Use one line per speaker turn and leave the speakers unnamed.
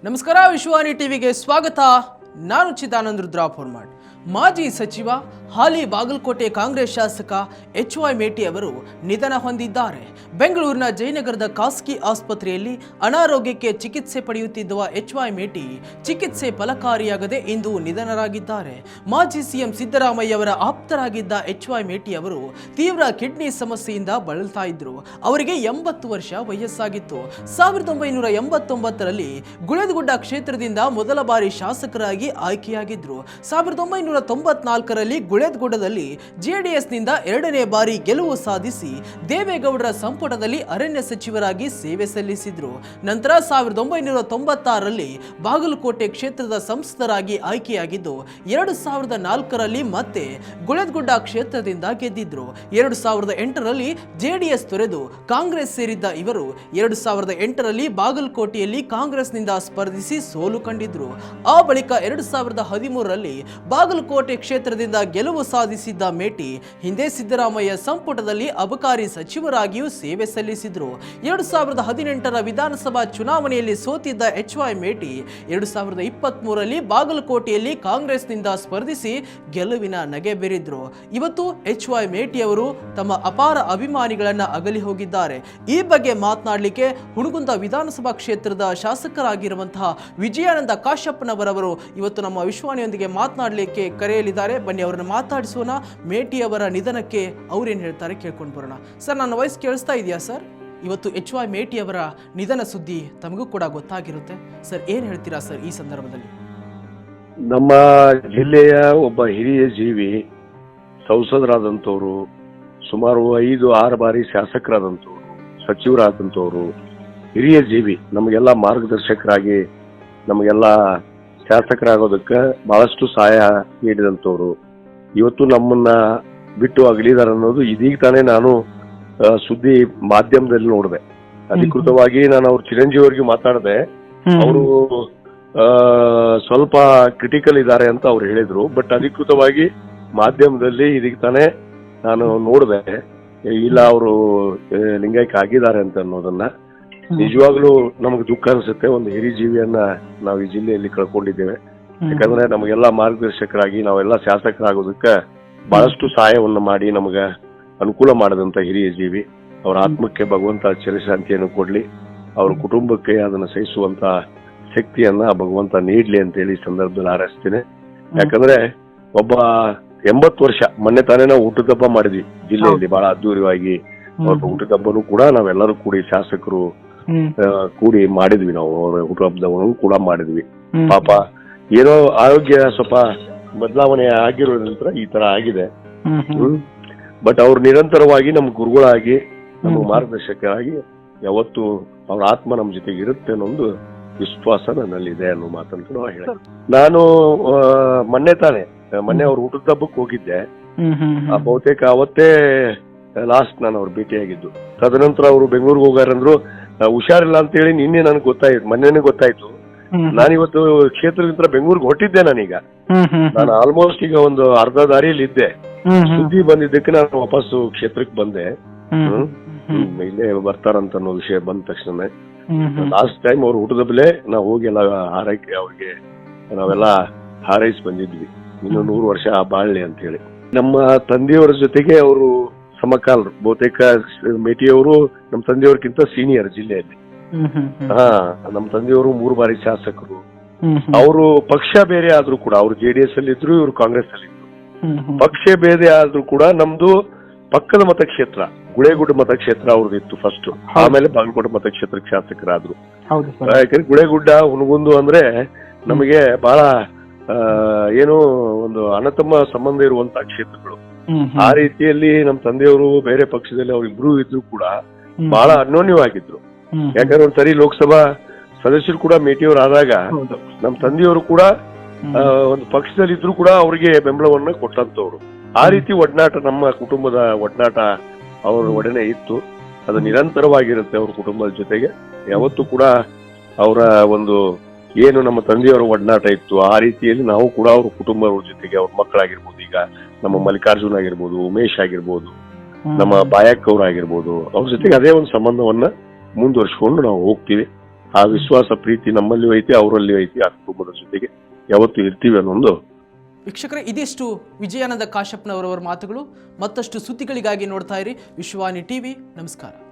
ನಮಸ್ಕಾರ, ವಿಶ್ವಾನಿ ಟಿವಿಗೆ ಸ್ವಾಗತ. ನಾನು ಚಿದಾನಂದ ರುದ್ರಾಪುರ್ಮಾಡ್. ಮಾಜಿ ಸಚಿವ, ಹಾಲಿ ಬಾಗಲಕೋಟೆ ಕಾಂಗ್ರೆಸ್ ಶಾಸಕ HY ಮೇಟಿ ಅವರು ನಿಧನ ಹೊಂದಿದ್ದಾರೆ. ಬೆಂಗಳೂರಿನ ಜಯನಗರದ ಖಾಸಗಿ ಆಸ್ಪತ್ರೆಯಲ್ಲಿ ಅನಾರೋಗ್ಯಕ್ಕೆ ಚಿಕಿತ್ಸೆ ಪಡೆಯುತ್ತಿದ್ದ HY ಮೇಟಿ ಚಿಕಿತ್ಸೆ ಫಲಕಾರಿಯಾಗದೆ ಇಂದು ನಿಧನರಾಗಿದ್ದಾರೆ. ಮಾಜಿ ಸಿಎಂ ಸಿದ್ದರಾಮಯ್ಯ ಅವರ ಆಪ್ತರಾಗಿದ್ದ HY ಮೇಟಿ ಅವರು ತೀವ್ರ ಕಿಡ್ನಿ ಸಮಸ್ಯೆಯಿಂದ ಬಳಲ್ತಾ ಇದ್ರು. ಅವರಿಗೆ 80 ವರ್ಷ ವಯಸ್ಸಾಗಿತ್ತು. 1989ರಲ್ಲಿ ಗುಳೇದಗುಡ್ಡ ಕ್ಷೇತ್ರದಿಂದ ಮೊದಲ ಬಾರಿ ಶಾಸಕರಾಗಿ ಆಯ್ಕೆಯಾಗಿದ್ರು. 1994ರಲ್ಲಿ ಗುಳೇದಗುಡ್ಡದಲ್ಲಿ JDSನಿಂದ 2ನೇ ಬಾರಿ ಗೆಲುವು ಸಾಧಿಸಿ ದೇವೇಗೌಡರ ಸಂಪುಟದಲ್ಲಿ ಅರಣ್ಯ ಸಚಿವರಾಗಿ ಸೇವೆ ಸಲ್ಲಿಸಿದ್ರು. ನಂತರ 1996ರಲ್ಲಿ ಬಾಗಲಕೋಟೆ ಕ್ಷೇತ್ರದ ಸಂಸದರಾಗಿ ಆಯ್ಕೆಯಾಗಿದ್ದು 2004ರಲ್ಲಿ ಮತ್ತೆ ಗುಳೇದಗುಡ್ಡ ಕ್ಷೇತ್ರದಿಂದ ಗೆದ್ದಿದ್ರು. 2008ರಲ್ಲಿ JDS ತೊರೆದು ಕಾಂಗ್ರೆಸ್ ಸೇರಿದ್ದ ಇವರು 2008ರಲ್ಲಿ ಬಾಗಲಕೋಟೆಯಲ್ಲಿ ಕಾಂಗ್ರೆಸ್ನಿಂದ ಸ್ಪರ್ಧಿಸಿ ಸೋಲು ಕಂಡಿದ್ರು. ಆ ಬಳಿಕ 2013ರಲ್ಲಿ ಬಾಗಲಕೋಟೆ ಕ್ಷೇತ್ರದಿಂದ ಗೆಲುವು ಸಾಧಿಸಿದ್ದ ಮೇಟಿ ಹಿಂದೆ ಸಿದ್ದರಾಮಯ್ಯ ಸಂಪುಟದಲ್ಲಿ ಅಬಕಾರಿ ಸಚಿವರಾಗಿಯೂ ಸೇವೆ ಸಲ್ಲಿಸಿದ್ರು. 2018ರ ವಿಧಾನಸಭಾ ಚುನಾವಣೆಯಲ್ಲಿ ಸೋತಿದ್ದ HY ಮೇಟಿ 2023ರಲ್ಲಿ ಬಾಗಲಕೋಟೆಯಲ್ಲಿ ಕಾಂಗ್ರೆಸ್ನಿಂದ ಸ್ಪರ್ಧಿಸಿ ಗೆಲುವಿನ ನಗೆ ಬೀರಿದ್ರು. ಇವತ್ತು HY ಮೇಟಿ ಅವರು ತಮ್ಮ ಅಪಾರ ಅಭಿಮಾನಿಗಳನ್ನ ಅಗಲಿ ಹೋಗಿದ್ದಾರೆ. ಈ ಬಗ್ಗೆ ಮಾತನಾಡಲಿಕ್ಕೆ ಹುಣಗುಂದ ವಿಧಾನಸಭಾ ಕ್ಷೇತ್ರದ ಶಾಸಕರಾಗಿರುವಂತಹ ವಿಜಯಾನಂದ ಕಾಶ್ಯಪ್ಪನವರವರು ಇವತ್ತು ನಮ್ಮ ವಿಶ್ವಾನಿಯೊಂದಿಗೆ ಮಾತನಾಡಲಿಕ್ಕೆ ಕರೆಯಲಿದ್ದಾರೆ. ಬನ್ನಿ ಅವರನ್ನು ಮಾತಾಡಿಸೋಣ. ಮೇಟಿ ಅವರ ನಿಧನಕ್ಕೆ ಅವ್ರೇನು ಹೇಳ್ತಾರೆ ಕೇಳ್ಕೊಂಡು ಬರೋಣ. ಸರ್, ನನ್ನ ವಾಯ್ಸ್ ಕೇಳಿಸ್ತಾ ಇದೆಯಾ ಸರ್? ಇವತ್ತು HY ಮೇಟಿ ಅವರ ನಿಧನ ಸುದ್ದಿ ತಮಗೂ ಕೂಡ ಗೊತ್ತಾಗಿರುತ್ತೆ ಸರ್, ಏನ್ ಹೇಳ್ತೀರಾ ಸರ್ ಈ ಸಂದರ್ಭದಲ್ಲಿ?
ನಮ್ಮ ಜಿಲ್ಲೆಯ ಒಬ್ಬ ಹಿರಿಯ ಜೀವಿ, ಸಂಸದರಾದಂಥವ್ರು, ಸುಮಾರು 5-6 ಬಾರಿ ಶಾಸಕರಾದಂಥವ್ರು, ಸಚಿವರಾದಂಥವ್ರು, ಹಿರಿಯ ಜೀವಿ, ನಮಗೆಲ್ಲ ಮಾರ್ಗದರ್ಶಕರಾಗಿ ನಮಗೆಲ್ಲ ಶಾಸಕರಾಗೋದಕ್ಕೆ ಬಹಳಷ್ಟು ಸಹಾಯ ನೀಡಿದಂಥವ್ರು ಇವತ್ತು ನಮ್ಮನ್ನ ಬಿಟ್ಟು ಅಗಲಿದಾರೆ ಅನ್ನೋದು ಇದೀಗ ತಾನೇ ನಾನು ಸುದ್ದಿ ಮಾಧ್ಯಮದಲ್ಲಿ ನೋಡಿದೆ. ಅಧಿಕೃತವಾಗಿ ನಾನು ಅವ್ರ ಚಿರಂಜೀವಿಯವರಿಗೆ ಮಾತಾಡಿದೆ. ಅವರು ಸ್ವಲ್ಪ ಕ್ರಿಟಿಕಲ್ ಇದ್ದಾರೆ ಅಂತ ಅವ್ರು ಹೇಳಿದ್ರು. ಬಟ್ ಅಧಿಕೃತವಾಗಿ ಮಾಧ್ಯಮದಲ್ಲಿ ಇದೀಗ ತಾನೇ ನಾನು ನೋಡಿದೆ, ಇಲ್ಲ ಅವರು ಲಿಂಗೈಕ್ಯ ಆಗಿದ್ದಾರೆ ಅಂತ ಅನ್ನೋದನ್ನ. ನಿಜವಾಗ್ಲೂ ನಮಗೆ ದುಃಖ ಅನಿಸುತ್ತೆ. ಒಂದು ಹಿರಿಯ ಜೀವಿಯನ್ನ ನಾವು ಈ ಜಿಲ್ಲೆಯಲ್ಲಿ ಕಳ್ಕೊಂಡಿದ್ದೇವೆ. ಯಾಕಂದ್ರೆ ನಮಗೆಲ್ಲ ಮಾರ್ಗದರ್ಶಕರಾಗಿ ನಾವೆಲ್ಲ ಶಾಸಕರಾಗೋದಕ್ಕೆ ಬಹಳಷ್ಟು ಸಹಾಯವನ್ನ ಮಾಡಿ ನಮಗ ಅನುಕೂಲ ಮಾಡದಂತ ಹಿರಿಯ ಜೀವಿ. ಅವರ ಆತ್ಮಕ್ಕೆ ಭಗವಂತ ಚಿರಶಾಂತಿಯನ್ನು ಕೊಡ್ಲಿ, ಅವ್ರ ಕುಟುಂಬಕ್ಕೆ ಅದನ್ನ ಸಹಿಸುವಂತ ಶಕ್ತಿಯನ್ನ ಭಗವಂತ ನೀಡ್ಲಿ ಅಂತ ಹೇಳಿ ಸಂದರ್ಭದಲ್ಲಿ ಹಾರೈಸ್ತೇನೆ. ಯಾಕಂದ್ರೆ ಒಬ್ಬ 80 ವರ್ಷ ಮೊನ್ನೆ ತಾನೇ ನಾವು ಹುಟ್ಟುಹಬ್ಬ ಮಾಡಿದ್ವಿ ಜಿಲ್ಲೆಯಲ್ಲಿ ಬಹಳ ಅದ್ದೂರಿಯಾಗಿ. ಅವ್ರ ಹುಟ್ಟುಹಬ್ಬನು ಕೂಡ ನಾವೆಲ್ಲರೂ ಕೂಡಿ ಶಾಸಕರು ಕೂಡಿ ಮಾಡಿದ್ವಿ. ನಾವು ಅವ್ರ ಹುಟ್ಟುಹಬ್ಬದವನ್ನು ಕೂಡ ಮಾಡಿದ್ವಿ. ಪಾಪ ಏನೋ ಆರೋಗ್ಯ ಸ್ವಲ್ಪ ಬದಲಾವಣೆ ಆಗಿರೋ ನಂತರ ಈ ತರ ಆಗಿದೆ. ಬಟ್ ಅವ್ರು ನಿರಂತರವಾಗಿ ನಮ್ ಗುರುಗಳಾಗಿ ನಮ್ಗೆ ಮಾರ್ಗದರ್ಶಕರಾಗಿ ಯಾವತ್ತು ಅವ್ರ ಆತ್ಮ ನಮ್ ಜೊತೆಗೆ ಇರುತ್ತೆ ಅನ್ನೊಂದು ವಿಶ್ವಾಸ ನನ್ನಲ್ಲಿದೆ ಅನ್ನೋ ಮಾತನ್ನು ಹೇಳ. ನಾನು ಮೊನ್ನೆ ಅವ್ರ ಹುಟ್ಟುಹಬ್ಬಕ್ಕೆ ಹೋಗಿದ್ದೆ. ಬಹುತೇಕ ಅವತ್ತೇ ಲಾಸ್ಟ್ ನಾನು ಅವ್ರು ಭೇಟಿಯಾಗಿದ್ದು. ತದನಂತರ ಅವರು ಬೆಂಗಳೂರಿಗೆ ಹೋಗಾರಂದ್ರು. ಹುಷಾರಿಲ್ಲ ಅಂತ ಹೇಳಿ ನಿನ್ನೆ ನನಗೆ ಗೊತ್ತಾಯ್ತು, ಮೊನ್ನೆನೇ ಗೊತ್ತಾಯ್ತು. ನಾನಿವತ್ತು ಕ್ಷೇತ್ರದಿಂದ ಬೆಂಗಳೂರಿಗೆ ಹೊಟ್ಟಿದ್ದೆ. ನಾನು ಆಲ್ಮೋಸ್ಟ್ ಈಗ ಒಂದು ಅರ್ಧ ದಾರಿಯಲ್ಲಿ ಇದ್ದೆ. ಸುದ್ದಿ ಬಂದಿದ್ದಕ್ಕೆ ನಾನು ವಾಪಸ್ಸು ಕ್ಷೇತ್ರಕ್ಕೆ ಬಂದೆ. ಇಲ್ಲೇ ಬರ್ತಾರಂತ ಅನ್ನೋ ವಿಷಯ ಬಂದ ತಕ್ಷಣ ಲಾಸ್ಟ್ ಟೈಮ್ ಅವ್ರು ಹುಟ್ಟದಬ್ಬಲೇ ನಾವು ಹೋಗಿ ಎಲ್ಲ ಹಾರೈಕೆ ಅವ್ರಿಗೆ ನಾವೆಲ್ಲ ಹಾರೈಸಿ ಬಂದಿದ್ವಿ. ಇನ್ನು 100 ವರ್ಷ ಬಾಳ್ಲಿ ಅಂತ ಹೇಳಿ. ನಮ್ಮ ತಂದೆಯವರ ಜೊತೆಗೆ ಅವರು ಸಮಕಾಲರು. ಬಹುತೇಕ ಮೇಟಿಯವರು ನಮ್ಮ ತಂದೆಯವ್ರಕ್ಕಿಂತ ಸೀನಿಯರ್ ಜಿಲ್ಲೆಯಲ್ಲಿ. ನಮ್ಮ ತಂದೆಯವರು 3 ಬಾರಿ ಶಾಸಕರು. ಅವರು ಪಕ್ಷ ಬೇರೆ ಆದ್ರೂ ಕೂಡ ಅವ್ರು JDS ಅಲ್ಲಿ ಇದ್ರು, ಇವ್ರು ಕಾಂಗ್ರೆಸ್ ಅಲ್ಲಿ ಇದ್ರು. ಪಕ್ಷ ಬೇರೆ ಆದ್ರೂ ಕೂಡ ನಮ್ದು ಪಕ್ಕದ ಮತಕ್ಷೇತ್ರ ಗುಳೇಗುಡ್ಡ ಮತಕ್ಷೇತ್ರ ಅವ್ರದ್ದಿತ್ತು ಫಸ್ಟ್. ಆಮೇಲೆ ಬಾಗಲಕೋಟೆ ಮತಕ್ಷೇತ್ರಕ್ಕೆ ಶಾಸಕರಾದ್ರು. ಯಾಕಂದ್ರೆ ಗುಳೇಗುಡ್ಡ ಹುಣಗುಂದು ಅಂದ್ರೆ ನಮಗೆ ಬಹಳ ಏನೋ ಒಂದು ಅಣ್ಣತಮ್ಮ ಸಂಬಂಧ ಇರುವಂತ ಕ್ಷೇತ್ರಗಳು. ಆ ರೀತಿಯಲ್ಲಿ ನಮ್ಮ ತಂದೆಯವರು ಬೇರೆ ಪಕ್ಷದಲ್ಲಿ ಅವ್ರಿಬ್ರು ಇದ್ರು ಕೂಡ ಬಹಳ ಅನ್ಯೋನ್ಯವಾಗಿದ್ರು. ಯಾಕಂದ್ರೆ ಒಂದ್ಸರಿ ಲೋಕಸಭಾ ಸದಸ್ಯರು ಕೂಡ ಮೇಟಿಯವರು ಆದಾಗ ನಮ್ಮ ತಂದೆಯವರು ಕೂಡ ಒಂದು ಪಕ್ಷದಲ್ಲಿ ಇದ್ರು ಕೂಡ ಅವ್ರಿಗೆ ಬೆಂಬಲವನ್ನ ಕೊಟ್ಟಂತವ್ರು. ಆ ರೀತಿ ಒಡನಾಟ, ನಮ್ಮ ಕುಟುಂಬದ ಒಡನಾಟ ಅವ್ರ ಒಡನೆ ಇತ್ತು. ಅದು ನಿರಂತರವಾಗಿರುತ್ತೆ ಅವ್ರ ಕುಟುಂಬದ ಜೊತೆಗೆ. ಯಾವತ್ತೂ ಕೂಡ ಅವರ ಒಂದು ಏನು ನಮ್ಮ ತಂದೆಯವರ ಒಡನಾಟ ಇತ್ತು ಆ ರೀತಿಯಲ್ಲಿ ನಾವು ಕೂಡ ಅವ್ರ ಕುಟುಂಬದ ಜೊತೆಗೆ ಅವ್ರ ಮಕ್ಕಳಾಗಿರ್ಬೋದು, ಈಗ ನಮ್ಮ ಮಲ್ಲಿಕಾರ್ಜುನ್ ಆಗಿರ್ಬೋದು, ಉಮೇಶ್ ಆಗಿರ್ಬೋದು, ನಮ್ಮ ಬಾಯಕ್ ಅವ್ರಾಗಿರ್ಬೋದು, ಅವ್ರ ಜೊತೆಗೆ ಅದೇ ಒಂದು ಸಂಬಂಧವನ್ನ ಮುಂದುವರ್ಸ್ಕೊಂಡು ನಾವು ಹೋಗ್ತೀವಿ. ಆ ವಿಶ್ವಾಸ ಪ್ರೀತಿ ನಮ್ಮಲ್ಲಿಯೂ ಐತಿ, ಅವರಲ್ಲಿಯೂ ಐತಿ. ಆ ಕುಟುಂಬದ ಜೊತೆಗೆ ಯಾವತ್ತೂ ಇರ್ತೀವಿ ಅನ್ನೊಂದು.
ವೀಕ್ಷಕರೇ, ಇದಿಷ್ಟು ವಿಜಯಾನಂದ ಕಾಶ್ಯಪ್ನವರವರ ಮಾತುಗಳು. ಮತ್ತಷ್ಟು ಸುದ್ದಿಗಳಿಗಾಗಿ ನೋಡ್ತಾ ಇರಿ ವಿಶ್ವವಾಣಿ ಟಿವಿ. ನಮಸ್ಕಾರ.